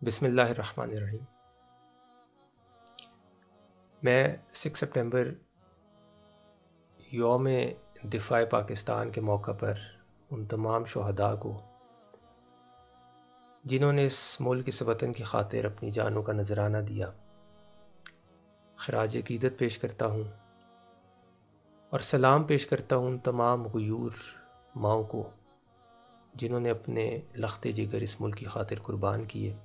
بسم اللہ الرحمن الرحیم۔ میں 6 سپٹمبر یوم دفاع پاکستان کے موقع پر ان تمام شہداء کو جنہوں نے اس ملک اس وطن کی خاطر اپنی جانوں کا نذرانہ دیا، خراج عقیدت پیش کرتا ہوں اور سلام پیش کرتا ہوں ان تمام غیور ماؤں کو جنہوں نے اپنے لخت جگر اس ملک کی خاطر قربان کیے۔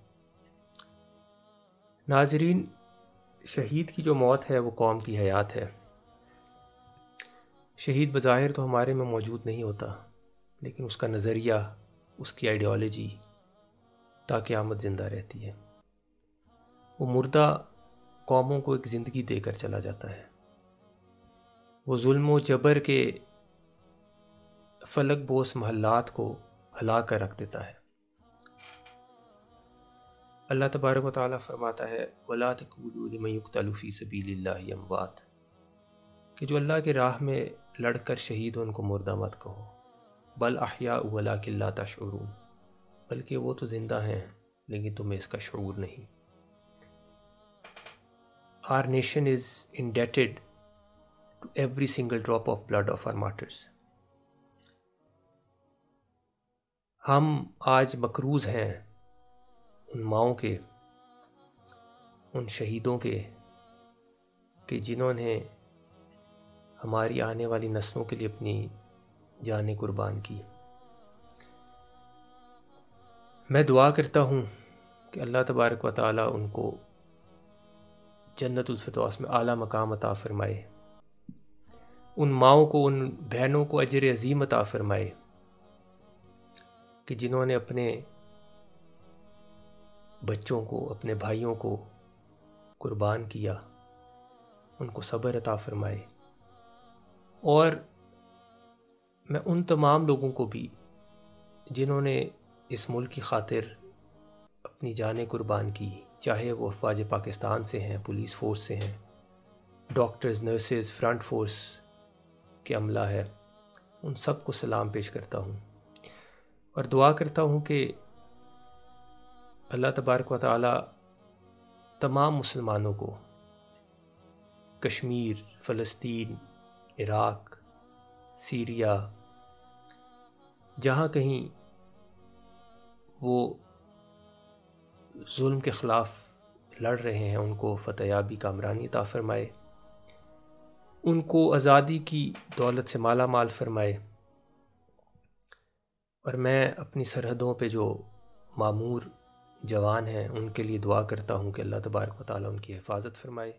ناظرین، شہید کی جو موت ہے وہ قوم کی حیات ہے۔ شہید بظاہر تو ہمارے میں موجود نہیں ہوتا، لیکن اس کا نظریہ، اس کی آئیڈیالوجی تا قیامت زندہ رہتی ہے۔ وہ مردہ قوموں کو ایک زندگی دے کر چلا جاتا ہے۔ وہ ظلم و جبر کے فلک بوس محلات کو ہلا کر رکھ دیتا ہے۔ اللہ تبارک و تعالیٰ فرماتا ہے وَلَا تَقُولُوا لِمَن يُقْتَلُ فِي سَبِيلِ اللَّهِ أَمْوَاتٌ، کہ جو اللہ کے راہ میں لڑ کر شہید ان کو مردہ مت کہو، بل احیاء ولیکن لا تشعرون، بلکہ وہ تو زندہ ہیں لیکن تمہیں اس کا شعور نہیں۔ Our nation is indebted to every single drop of blood of our martyrs۔ ہم آج مقروض ہیں ان ماؤں کے، ان شہیدوں کے، کہ جنہوں نے ہماری آنے والی نسلوں کے لیے اپنی جانیں قربان کی۔ میں دعا کرتا ہوں کہ اللہ تبارک و تعالیٰ ان کو جنت الفردوس میں اعلیٰ مقام عطا فرمائے، ان ماؤں کو، ان بہنوں کو اجر عظیم عطا فرمائے کہ جنہوں نے اپنے بچوں کو، اپنے بھائیوں کو قربان کیا، ان کو صبر عطا فرمائے۔ اور میں ان تمام لوگوں کو بھی جنہوں نے اس ملک کی خاطر اپنی جانیں قربان کی، چاہے وہ افواج پاکستان سے ہیں، پولیس فورس سے ہیں، ڈاکٹرز، نرسز، فرنٹ فورس کے عملہ ہے، ان سب کو سلام پیش کرتا ہوں اور دعا کرتا ہوں کہ اللہ تبارک و تعالیٰ تمام مسلمانوں کو کشمیر، فلسطین، عراق، سیریا، جہاں کہیں وہ ظلم کے خلاف لڑ رہے ہیں، ان کو فتح یابی، کامرانی عطا فرمائے، ان کو آزادی کی دولت سے مالا مال فرمائے۔ اور میں اپنی سرحدوں پہ جو معمور جوان ہیں ان کے لیے دعا کرتا ہوں کہ اللہ تبارک و تعالیٰ ان کی حفاظت فرمائے۔